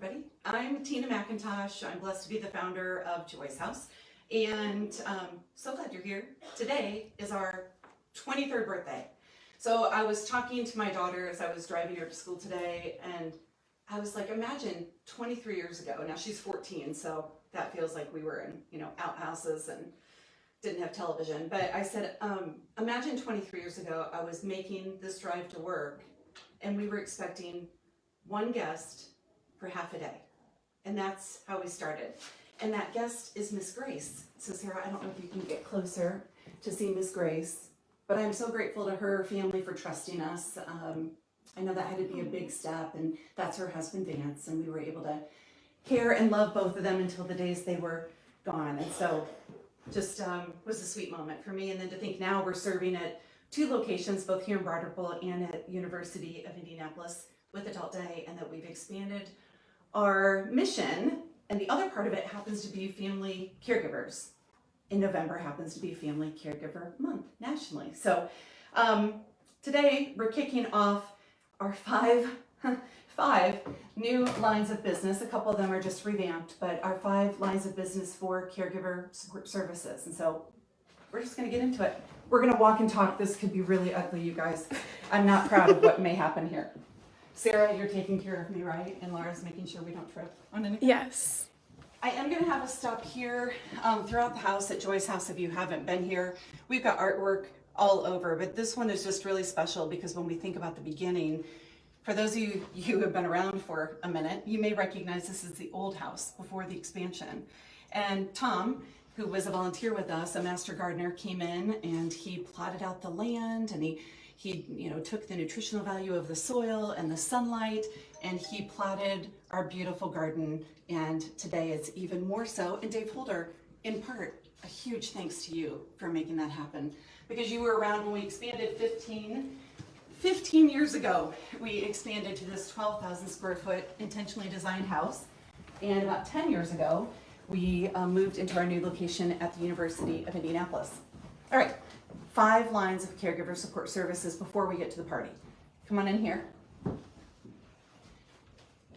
everybody. I'm Tina McIntosh. I'm blessed to be the founder of Joy's House, and so glad you're here. Today is our 23rd birthday. So I was talking to my daughter as I was driving her to school today, and I was like, imagine 23 years ago. Now she's 14, so that feels like we were in, outhouses and didn't have television. But I said, imagine 23 years ago, I was making this drive to work, and we were expecting one guest for half a day. And that's how we started. And that guest is Miss Grace. So Sarah, I don't know if you can get closer to see Miss Grace, but I'm so grateful to her family for trusting us. I know that had to be a big step, and that's her husband Vance, and we were able to care and love both of them until the days they were gone. And so just was a sweet moment for me. And then to think now we're serving at 2 locations, both here in Broad Ripple and at University of Indianapolis with Adult Day, and that we've expanded our mission. And the other part of it happens to be family caregivers. In November happens to be Family Caregiver Month nationally. So today we're kicking off our five new lines of business. A couple of them are just revamped, but our 5 lines of business for caregiver support services. And so we're just going to get into it. We're going to walk and talk. This could be really ugly, you guys. I'm not proud of what may happen here. Sarah, you're taking care of me, right? And Laura's making sure we don't trip on anything? Yes. I am going to have us stop here throughout the house at Joy's House if you haven't been here. We've got artwork all over, but this one is just really special because when we think about the beginning, for those of you who have been around for a minute, you may recognize this is the old house before the expansion. And Tom, who was a volunteer with us, a master gardener, came in and he plotted out the land, and he took the nutritional value of the soil and the sunlight, and he plotted our beautiful garden. And today it's even more so. And Dave Holder, in part, a huge thanks to you for making that happen, because you were around when we expanded 15 years ago. We expanded to this 12,000 square foot intentionally designed house. And about 10 years ago, we moved into our new location at the University of Indianapolis. All right. 5 lines of caregiver support services before we get to the party. Come on in here.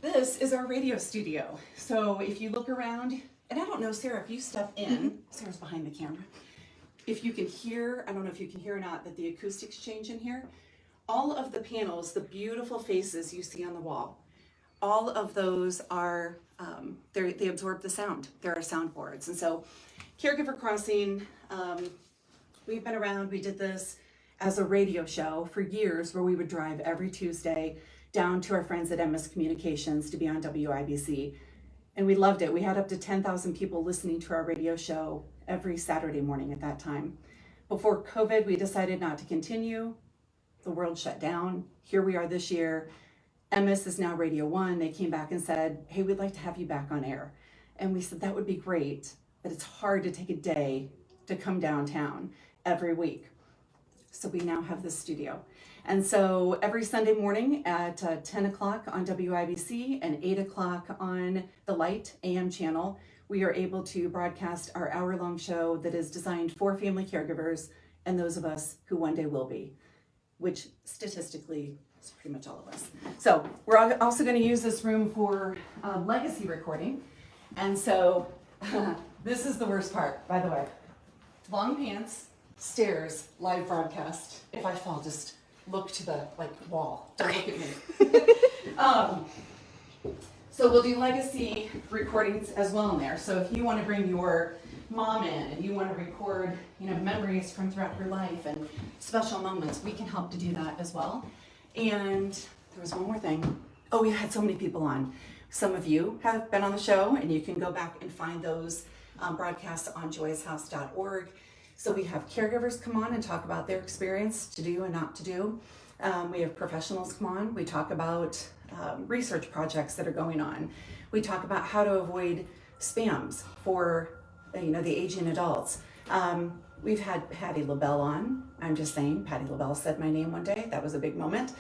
This is our radio studio. So if you look around, and I don't know, Sarah, if you step in, Sarah's behind the camera. If you can hear, I don't know if you can hear or not, but the acoustics change in here. All of the panels, the beautiful faces you see on the wall, all of those are, they absorb the sound. There are soundboards. And so Caregiver Crossing, we've been around. We did this as a radio show for years where we would drive every Tuesday down to our friends at MS Communications to be on WIBC. And we loved it. We had up to 10,000 people listening to our radio show every Saturday morning at that time. Before COVID, we decided not to continue. The world shut down. Here we are this year. MS is now Radio 1. They came back and said, hey, we'd like to have you back on air. And we said, that would be great, but it's hard to take a day to come downtown every week. So we now have this studio. And so every Sunday morning at 10 o'clock on WIBC and 8 o'clock on the Light AM channel, we are able to broadcast our hour-long show that is designed for family caregivers and those of us who one day will be, which statistically is pretty much all of us. So we're also going to use this room for legacy recording. And so this is the worst part, by the way. Long pants, stairs, live broadcast. If I fall, just look to the wall. Don't look at me. So we'll do legacy recordings as well in there. So if you want to bring your mom in and you want to record, memories from throughout her life and special moments, we can help to do that as well. And there was one more thing. Oh, we had so many people on. Some of you have been on the show, and you can go back and find those broadcasts on joyshouse.org. So we have caregivers come on and talk about their experience to do and not to do. We have professionals come on. We talk about research projects that are going on. We talk about how to avoid spams for the aging adults. We've had Patty LaBelle on. I'm just saying, Patty LaBelle said my name one day. That was a big moment.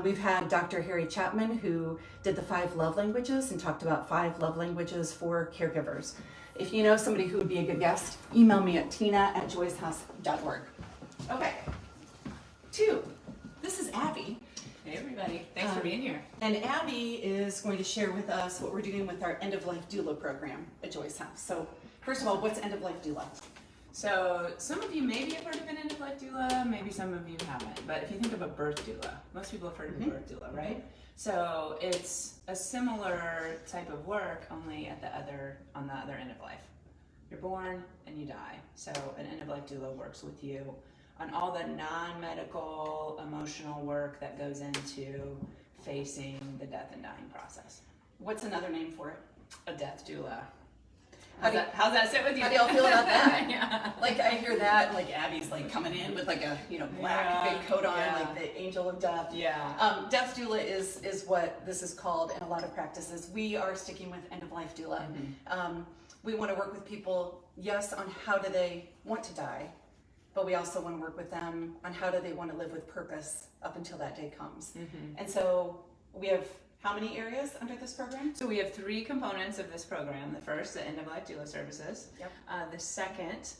We've had Dr. Harry Chapman, who did the 5 love languages and talked about 5 love languages for caregivers. If you know somebody who would be a good guest, email me at tina@joyshouse.org. Okay. 2, this is Abby. Hey everybody, thanks for being here. And Abby is going to share with us what we're doing with our end-of-life doula program at Joyce House. So first of all, what's end-of-life doula? So some of you maybe have heard of an end-of-life doula, maybe some of you haven't. But if you think of a birth doula, most people have heard of a birth doula, right? So it's a similar type of work, only on the other end of life. You're born and you die. So an end-of-life doula works with you on all the non-medical, emotional work that goes into facing the death and dying process. What's another name for it? A death doula. How's that sit with you? How do y'all feel about that? Yeah. Like I hear that, like Abby's like coming in with like a black big coat on, like the angel of death. Yeah. Death doula is what this is called in a lot of practices. We are sticking with end-of-life doula. We want to work with people, yes, on how do they want to die, but we also want to work with them on how do they want to live with purpose up until that day comes. And so we have how many areas under this program? So we have 3 components of this program. The first, the end-of-life doula services. Yep. The second,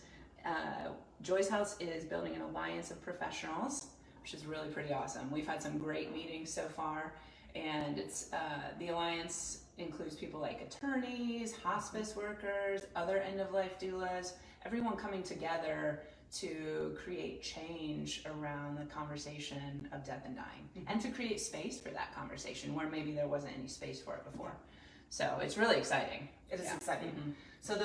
Joyce House is building an alliance of professionals, which is really pretty awesome. We've had some great meetings so far, and it's the alliance includes people like attorneys, hospice workers, other end-of-life doulas, everyone coming together to create change around the conversation of death and dying, and to create space for that conversation where maybe there wasn't any space for it before. So it's really exciting. It is exciting. So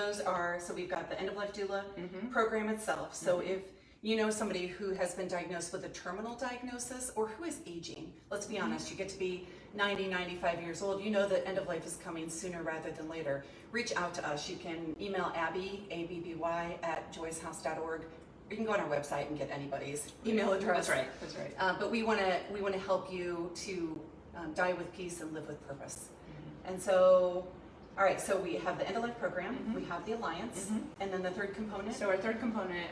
so we've got the end-of-life doula program itself. So if you know somebody who has been diagnosed with a terminal diagnosis or who is aging, let's be honest, you get to be 90, 95 years old, you know that end of life is coming sooner rather than later. Reach out to us. You can email Abby, ABBY, at joycehouse.org. You can go on our website and get anybody's email address. That's right. But we want to help you to die with peace and live with purpose. And so, all right, so we have the end-of-life program, we have the alliance, and then the third component? So our third component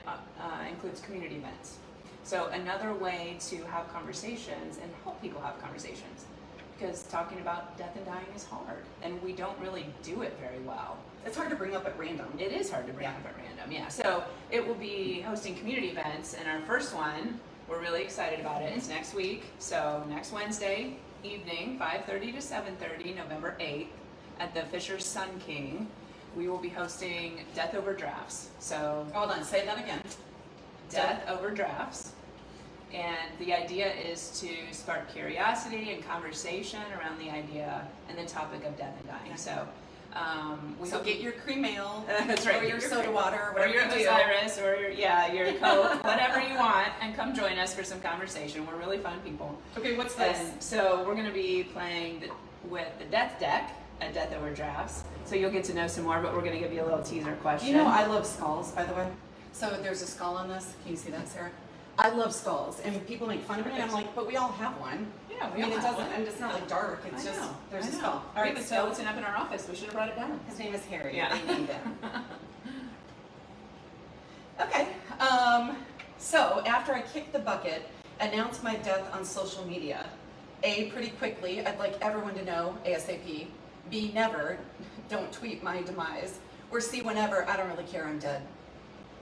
includes community events. So another way to have conversations and help people have conversations, because talking about death and dying is hard, and we don't really do it very well. It's hard to bring up at random. It is hard to bring up at random, yeah. So it will be hosting community events, and our first one, we're really excited about it. It's next week, so next Wednesday evening, 5:30 to 7:30, November 8th, at the Fisher Sun King. We will be hosting Death Over Drafts. So hold on, say that again. Death Over Drafts. And the idea is to spark curiosity and conversation around the idea and the topic of death and dying. So so get your cream ale, that's right, or your soda water, or your Osiris, or your Coke, whatever you want, and come join us for some conversation. We're really fun people. Okay, what's this? And so we're going to be playing with the Death Deck at Death Over Drafts. So you'll get to know some more, but we're going to give you a little teaser question. You know I love skulls, by the way. So there's a skull on this. Can you see that, Sarah? I love skulls, and people make fun of me, and I'm like, but we all have one. Yeah, I mean, it doesn't, and it's not like dark, it's just, there's a skull. All right, we have a skeleton up in our office. We should have brought it down. His name is Harry. Yeah. They named him. Okay, so after I kick the bucket, announce my death on social media. A, pretty quickly, I'd like everyone to know, ASAP. B, never, don't tweet my demise. Or C, whenever, I don't really care, I'm dead.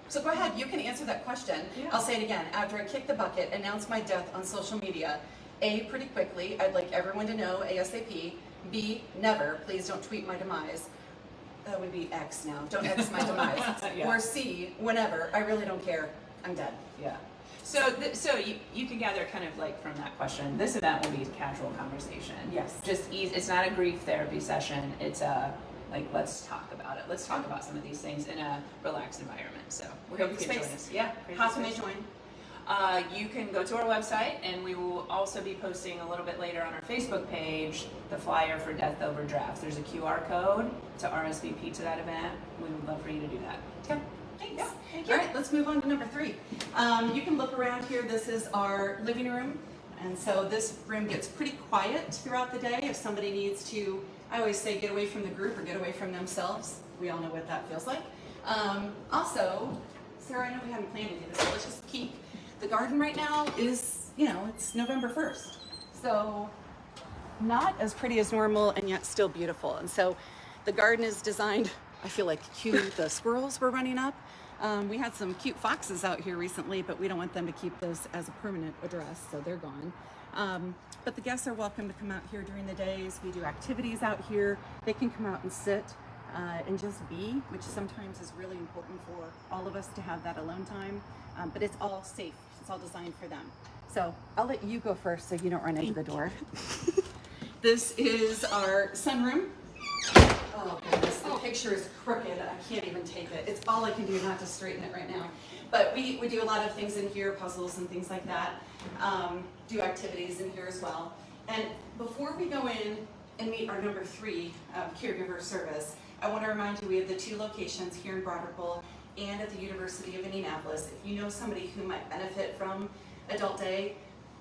So go ahead, you can answer that question. Yeah. I'll say it again. After I kick the bucket, announce my death on social media. A, pretty quickly, I'd like everyone to know, ASAP. B, never, please don't tweet my demise. That would be X now, don't X my demise. Yeah. Or C, whenever, I really don't care, I'm dead. Yeah. So you can gather kind of like from that question, this event will be a casual conversation. Yes. Just easy. It's not a grief therapy session. It's a like, let's talk about it. Let's talk about some of these things in a relaxed environment. So we hope you can join us. Yeah. How can they join? You can go to our website, and we will also be posting a little bit later on our Facebook page the flyer for Death Over Drafts. There's a QR code to RSVP to that event. We would love for you to do that. Okay. Thanks. Yeah, thank you. All right, let's move on to number 3. You can look around here. This is our living room. And so this room gets pretty quiet throughout the day. If somebody needs to, I always say get away from the group or get away from themselves. We all know what that feels like. Also, Sarah, I know we haven't planned to do this, so let's just keep, the garden right now is, it's November 1st. So not as pretty as normal and yet still beautiful. And so the garden is designed, I feel like cute, the squirrels were running up. We had some cute foxes out here recently, but we don't want them to keep this as a permanent address, so they're gone. But the guests are welcome to come out here during the days. We do activities out here. They can come out and sit and just be, which sometimes is really important for all of us to have that alone time. But it's all safe. It's all designed for them. So I'll let you go first so you don't run into the door. This is our sunroom. Oh goodness, the picture is crooked. I can't even take it. It's all I can do not to straighten it right now. But we do a lot of things in here, puzzles and things like that. Do activities in here as well. And before we go in and meet our number 3 caregiver service, I want to remind you we have the 2 locations here in Broad Ripple and at the University of Indianapolis. If you know somebody who might benefit from Adult Day,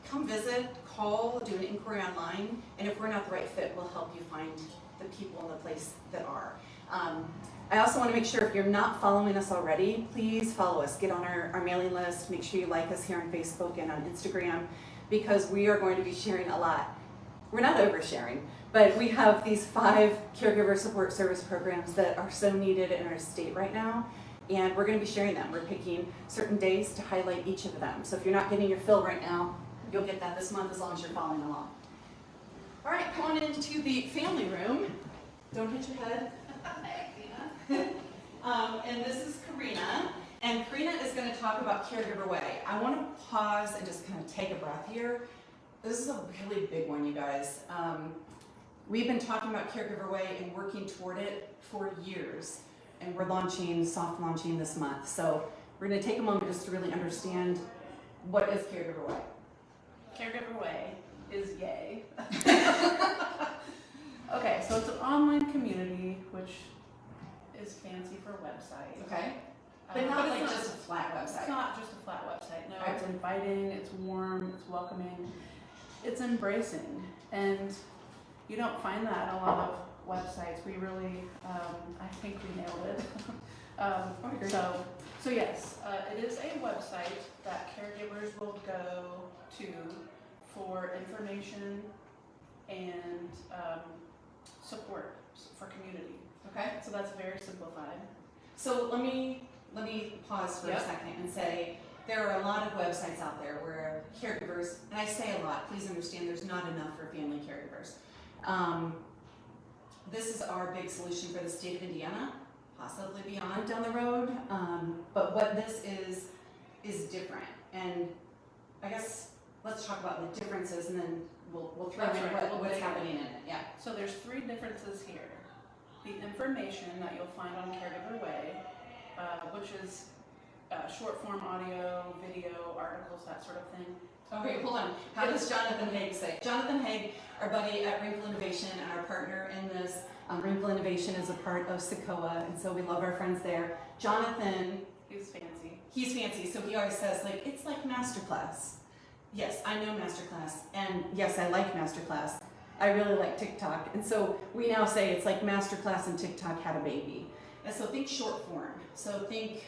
come visit, call, do an inquiry online, and if we're not the right fit, we'll help you find the people in the place that are. I also want to make sure if you're not following us already, please follow us. Get on our mailing list. Make sure you like us here on Facebook and on Instagram, because we are going to be sharing a lot. We're not oversharing, but we have these 5 caregiver support service programs that are so needed in our state right now, and we're going to be sharing them. We're picking certain days to highlight each of them. So if you're not getting your fill right now, you'll get that this month as long as you're following along. All right, come on into the family room. Don't hit your head. And this is Karina, and Karina is going to talk about Caregiver Way. I want to pause and just kind of take a breath here. This is a really big one, you guys. We've been talking about Caregiver Way and working toward it for years, and we're soft launching this month. So we're going to take a moment just to really understand what is Caregiver Way. Caregiver Way is yay. Okay, so it's an online community, which is fancy for website. Okay. But not like it's just a flat website. It's not just a flat website. No, Okay. It's inviting, it's warm, it's welcoming, it's embracing. And you don't find that in a lot of websites. We really, I think we nailed it. So yes, it is a website that caregivers will go to for information and support for community. Okay. So that's very simplified. So let me pause for a Yep. second and say there are a lot of websites out there where caregivers, and I say a lot, please understand there's not enough for family caregivers. This is our big solution for the state of Indiana, possibly beyond down the road. But what this is different. And I guess let's talk about the differences, and then we'll throw That's in right. what's happening in it. Yeah. So there's 3 differences here. The information that you'll find on Caregiver Way, which is short form audio, video, articles, that sort of thing. Okay, hold on. How does Jonathan Haig say? Jonathan Haig, our buddy at Wrinkle Innovation and our partner in this. Wrinkle Innovation is a part of SEQOA, and so we love our friends there. Jonathan, He's fancy. he's fancy, so he always says, like, it's like Masterclass. Yes, I know Masterclass, and yes, I like Masterclass. I really like TikTok, and so we now say it's like Masterclass and TikTok had a baby. And so think short form. So think,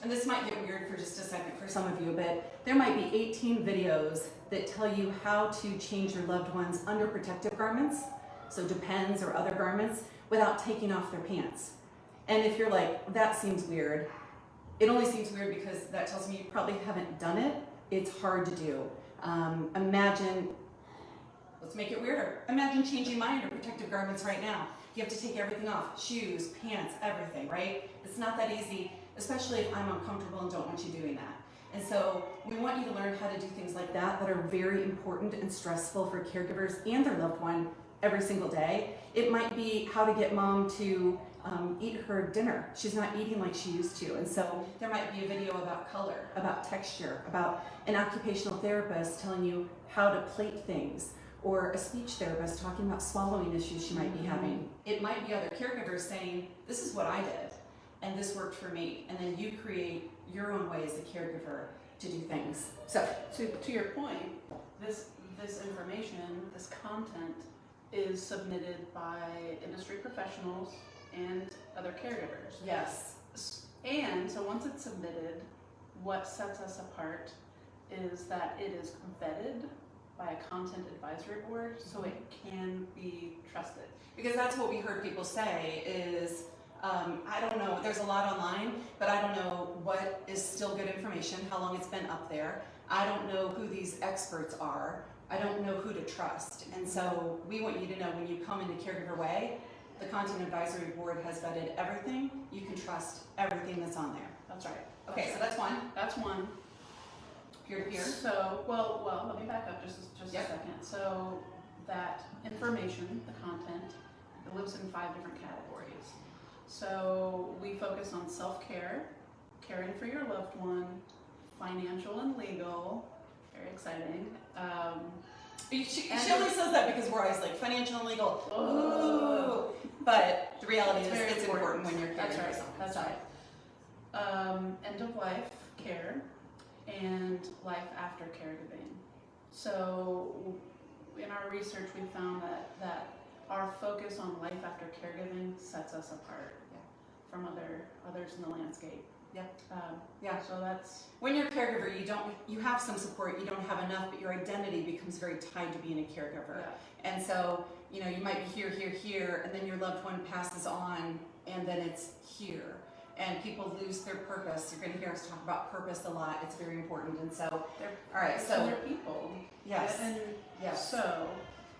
and this might get weird for just a second for some of you, but there might be 18 videos that tell you how to change your loved one's underprotective garments, so Depends or other garments, without taking off their pants. And if you're like, that seems weird, it only seems weird because that tells me you probably haven't done it. It's hard to do. Imagine, let's make it weirder. Imagine changing my underprotective garments right now. You have to take everything off, shoes, pants, everything, right? It's not that easy, especially if I'm uncomfortable and don't want you doing that. And so we want you to learn how to do things like that that are very important and stressful for caregivers and their loved one every single day. It might be how to get mom to eat her dinner. She's not eating like she used to. And so there might be a video about color, about texture, about an occupational therapist telling you how to plate things, or a speech therapist talking about swallowing issues she might be having. It might be other caregivers saying, this is what I did, and this worked for me. And then you create your own way as a caregiver to do things. So To your point, this information, this content is submitted by industry professionals and other caregivers. yes, And so once it's submitted, what sets us apart is that it is vetted by a content advisory board, so it can be trusted. because that's what we heard people say is, I don't know, there's a lot online, but I don't know what is still good information, how long it's been up there. I don't know who these experts are. I don't know who to trust. And so we want you to know when you come into Caregiver Way, the Content Advisory Board has vetted everything. You can trust everything that's on there. That's right. Okay, so that's one. That's one. Peer-to-peer. So, well, let me back up just Yep. a second. So that information, the content, it lives in 5 different categories. So we focus on self-care, caring for your loved one, financial and legal, very exciting. She only says that because we're always like financial and legal. Ooh. But the reality is it's important when you're caring That's for right. someone. That's right. End of life care and life after caregiving. So in our research, we found that our focus on life after caregiving sets us apart from others in the landscape. Yeah. Yeah. So that's When you're a caregiver, you have some support, you don't have enough, but your identity becomes very tied to being a caregiver. yeah. And so, you might be here, and then your loved one passes on, and then it's here. And people lose their purpose. You're going to hear us talk about purpose a lot. It's very important. And so, all right, so they're people. yes, And yes. so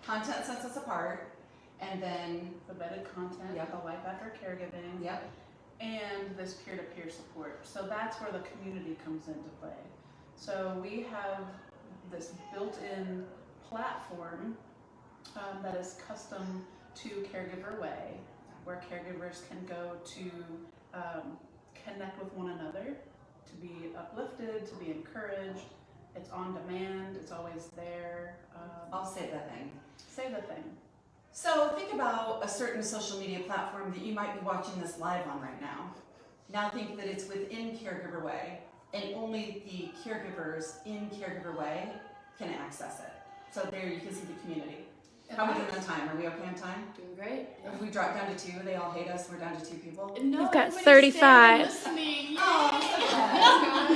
Content sets us apart, and then the vetted content, Yep. the life after caregiving, yep, and this peer-to-peer support. So that's where the community comes into play. So we have this built-in platform that is custom to Caregiver Way, where caregivers can go to connect with one another, to be uplifted, to be encouraged. It's on demand, it's always there. I'll say that thing. Say the thing. So think about a certain social media platform that you might be watching this live on right now. Now think that it's within Caregiver Way, and only the caregivers in Caregiver Way can access it. So there you can see the community. How are we doing on time? Are we okay on time? Doing great. If we drop down to 2, they all hate us, we're down to 2 people. No, We've got everybody's 35. staying listening. Oh,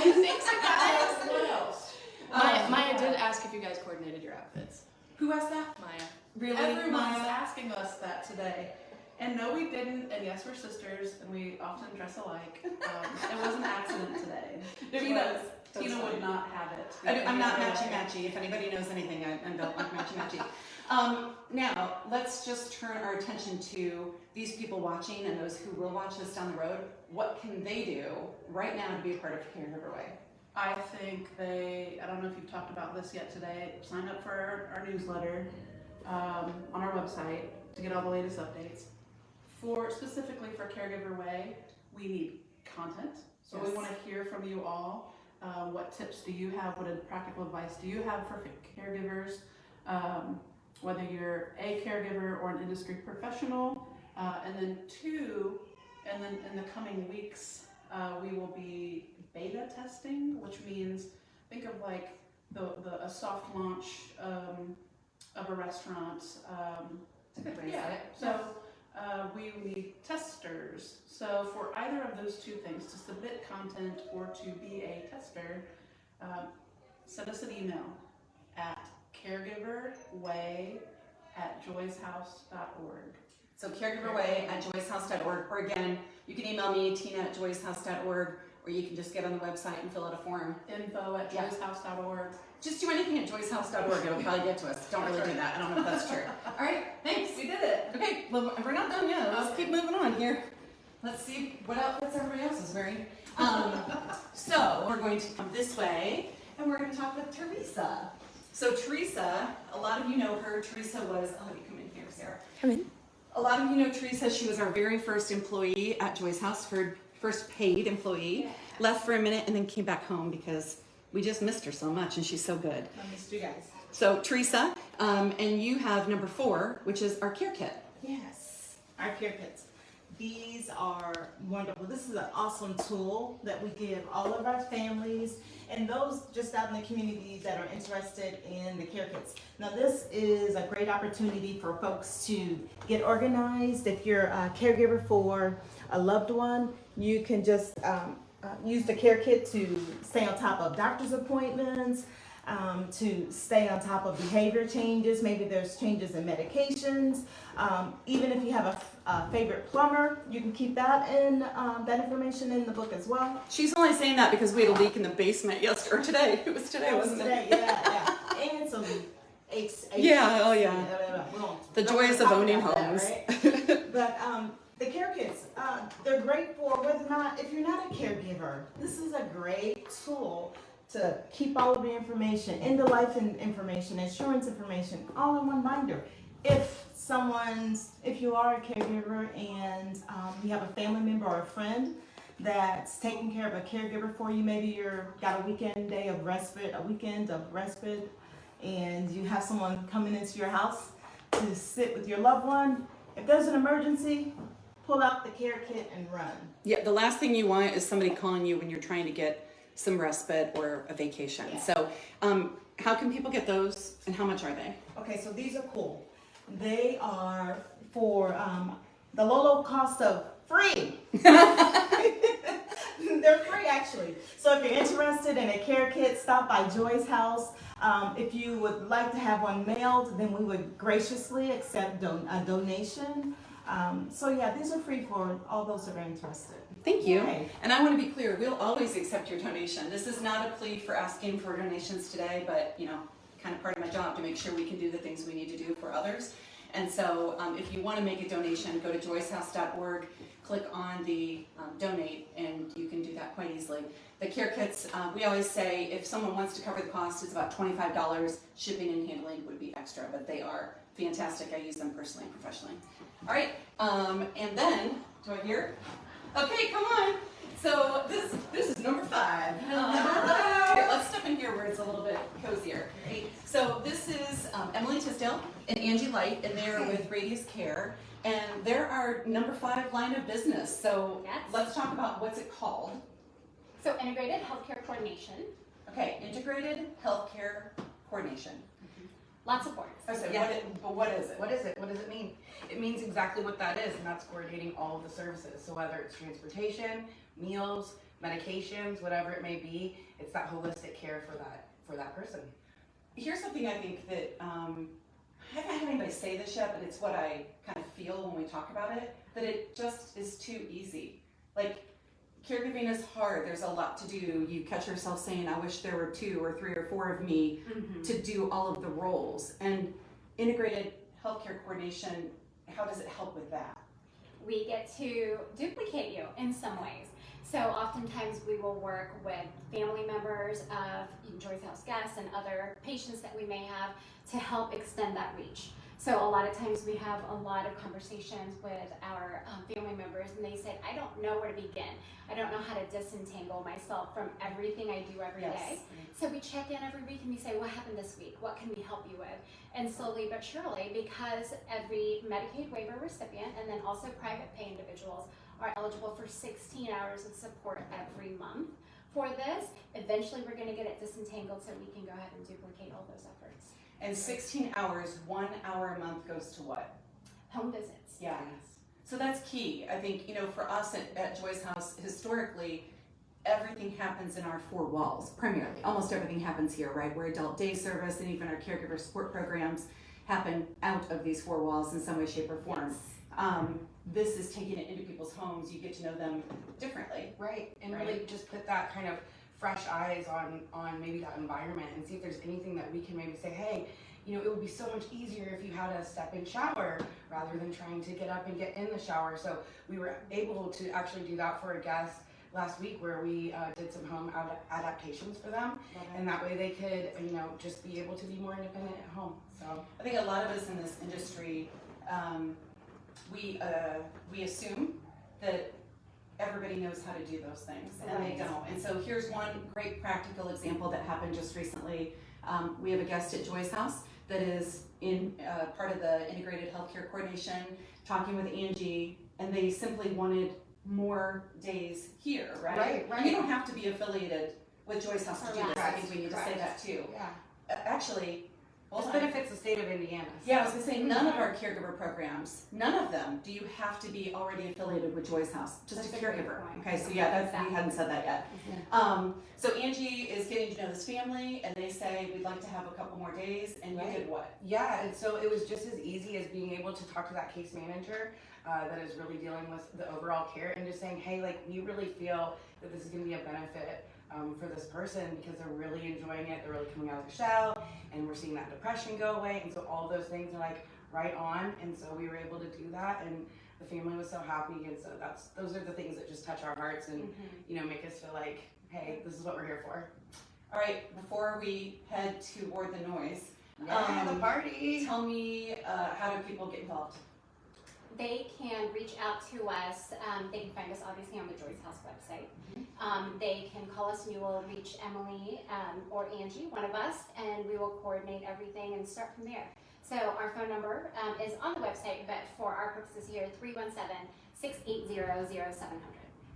Thanks, guys. What else? Maya did ask if you guys coordinated your outfits. Who asked that? Maya. Really? Everyone's Maya? asking us that today. And no, we didn't. And yes, we're sisters, and we often dress alike. It was an accident today. Tina would not have it. I'm not matchy-matchy. If anybody knows anything, I don't like matchy-matchy. Now, let's just turn our attention to these people watching and those who will watch us down the road. What can they do right now to be a part of Caregiver Way? I think I don't know if you've talked about this yet today, sign up for our newsletter on our website to get all the latest updates. Specifically for Caregiver Way, we need content. So we Yes. want to hear from you all. What tips do you have? What practical advice do you have for caregivers? Whether you're a caregiver or an industry professional. And then 2, and then in the coming weeks, we will be beta testing, which means think of like a soft launch of a restaurant. It's a good way to Yeah. say it. So we need testers. So for either of those 2 things, to submit content or to be a tester, send us an email at caregiverway@joyshouse.org. So caregiverway@joyshouse.org, or again, you can email me, tina@joyshouse.org, or you can just get on the website and fill out a form. info@joyshouse.org. Just do anything at joyshouse.org, it'll probably get to us. Don't really do that, I don't know if that's true. All right, thanks. We did it. Okay, well, we're not done yet. Let's keep moving on here. Let's see what outfits everybody else is wearing. So we're going to come this way, and we're going to talk with Teresa. So Teresa, a lot of you know her. Teresa was, I'll have you come in here, Sarah. Come in. A lot of you know Teresa. She was our very first employee at Joy's House, her first paid employee. Left for a minute and then came back home because we just missed her so much, and she's so good. I missed you guys. So Teresa, and you have number 4, which is our care kit. Yes, our care kits. These are wonderful. This is an awesome tool that we give all of our families and those just out in the community that are interested in the care kits. Now this is a great opportunity for folks to get organized. If you're a caregiver for a loved one, you can just use the care kit to stay on top of doctor's appointments, to stay on top of behavior changes. Maybe there's changes in medications. Even if you have a favorite plumber, you can keep that in that information in the book as well. She's only saying that because we had a leak in the basement yesterday, or today. It was today, That was wasn't today, it? yeah. And so Yeah, oh, yeah. The Don't joys wanna of talk owning about that, homes. right? But the care kits, they're great for whether or not, if you're not a caregiver, this is a great tool to keep all of the information, end of life information, insurance information, all in one binder. If you are a caregiver and you have a family member or a friend that's taking care of a caregiver for you, maybe you're got a weekend of respite, and you have someone coming into your house to sit with your loved one. If there's an emergency, pull out the care kit and run. Yeah, the last thing you want is somebody calling you when you're trying to get some respite or a vacation. Yeah. So, how can people get those, and how much are they? Okay, so these are cool. They are for the low cost of free. They're free actually. So if you're interested in a care kit, stop by Joy's house. If you would like to have one mailed, then we would graciously accept a donation. So yeah, these are free for all those that are interested. Thank you. Okay. And I want to be clear, we'll always accept your donation. This is not a plea for asking for donations today, but kind of part of my job to make sure we can do the things we need to do for others. And so if you want to make a donation, go to joyshouse.org, click on the donate, and you can do that quite easily. The care kits, we always say if someone wants to cover the cost, it's about $25. Shipping and handling would be extra, but they are fantastic. I use them personally and professionally. All right, and then, do I hear? Okay, come on. So this is number 5. Here, let's step in here where it's a little bit cozier. Right? So this is Emily Tisdale and Angie Light, and they're with Radius Care, and they're our number 5 line of business. So Yes. let's talk about what's it called. So integrated healthcare coordination, Okay, integrated healthcare coordination. lots of words. Okay, Yeah. but what is it? What is it? What does it mean? It means exactly what that is, and that's coordinating all of the services. So whether it's transportation, meals, medications, whatever it may be, it's that holistic care for that person. Here's something I think that I haven't had anybody say this yet, but it's what I kind of feel when we talk about it, that it just is too easy. Like, caregiving is hard. There's a lot to do. You catch yourself saying, I wish there were 2 or 3 or 4 of me to do all of the roles. And integrated healthcare coordination, how does it help with that? We get to duplicate you in some ways. So oftentimes we will work with family members of Joy's House guests and other patients that we may have to help extend that reach. So a lot of times we have a lot of conversations with our family members, and they said, I don't know where to begin. I don't know how to disentangle myself from everything I do every day. So we check in every week and we say, what happened this week? What can we help you with? And slowly but surely, because every Medicaid waiver recipient and then also private pay individuals are eligible for 16 hours of support every month for this, eventually we're going to get it disentangled so we can go ahead and duplicate all those efforts. And 16 hours, 1 hour a month goes to what? Home visits. Yeah. So that's key. I think, for us at Joy's House, historically, everything happens in our 4 walls, primarily. Almost everything happens here, right? We're adult day service, and even our caregiver support programs happen out of these 4 walls in some way, shape, or form. Yes. This is taking it into people's homes. You get to know them differently. Right, and Right. really just put that kind of fresh eyes on maybe that environment and see if there's anything that we can maybe say, hey, it would be so much easier if you had a step-in shower rather than trying to get up and get in the shower. So we were able to actually do that for a guest last week where we did some home adaptations for them, and that way they could, just be able to be more independent at home. So I think a lot of us in this industry, we assume that everybody knows how to do those things, and they don't. And so here's one great practical example that happened just recently. We have a guest at Joy's House that is in part of the integrated healthcare coordination, talking with Angie, and they simply wanted more days here, right? Right. You don't have to be affiliated with Joy's House to do this. I think we need to say that too. yeah, Actually, this benefits the state of Indiana. yeah, I was gonna say, none of our caregiver programs, none of them, do you have to be already affiliated with Joy's House, just That's a a great caregiver. point. Okay, so yeah, we hadn't said that yet. So Angie is getting to know this family, and they say, we'd like to have a couple more days, and you did what? Yeah, and so it was just as easy as being able to talk to that case manager that is really dealing with the overall care and just saying, hey, we really feel that this is going to be a benefit for this person because they're really enjoying it. They're really coming out of their shell, and we're seeing that depression go away. And so all those things are like right on. And so we were able to do that, and the family was so happy. And so those are the things that just touch our hearts and make us feel like, hey, this is what we're here for. All right, before we head toward the noise, The party. tell me how do people get involved? They can reach out to us. They can find us obviously on the Joyce House website. They can call us and you will reach Emily or Angie, one of us, and we will coordinate everything and start from there. So our phone number is on the website, but for our purposes here, 317-680-0700.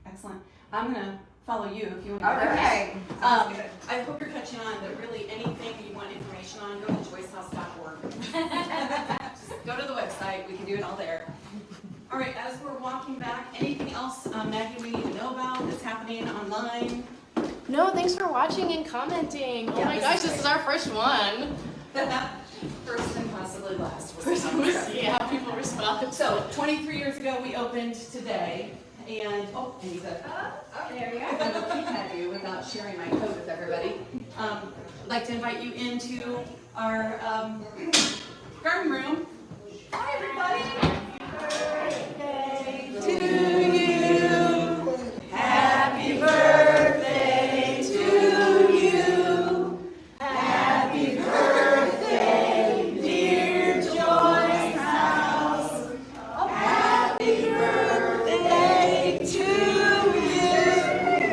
Excellent. I'm gonna follow you if you want to. Okay. I hope you're catching on that really anything you want information on, go to joycehouse.org. Just go to the website. We can do it all there. All right, as we're walking back, anything else, Maggie, we need to know about that's happening online? No, thanks for watching and commenting. Oh Yeah, my this gosh, is this is our first one. First and possibly last. Yeah, people respond. So, 23 years ago, we opened today, and Anita, There you I'm going to peek at you without sharing my code with everybody. I'd like to invite you into our garden room. Hi, everybody. Happy birthday to you. Happy birthday to you. Happy birthday, dear Joyce House. Happy birthday to you.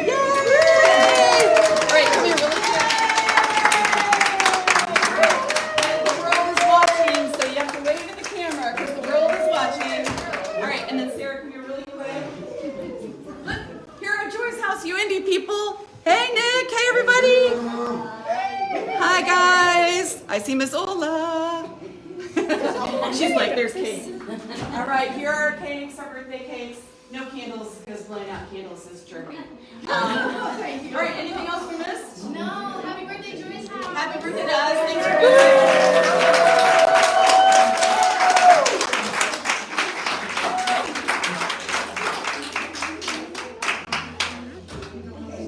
Yay! All right, come here really quick. The world is watching, so you have to wave at the camera because the world is watching. All right, and then Sarah, come here really quick. Look, here at Joyce House, you indie people. Hey, Nick. Hey, everybody. Hi, guys. I see Miss Ola. She's like, there's cake. All right, here are our cakes, our birthday cakes. No candles because blowing out candles is German. All right, anything else we missed? No, happy birthday, Joyce House. Happy birthday to us. Thanks for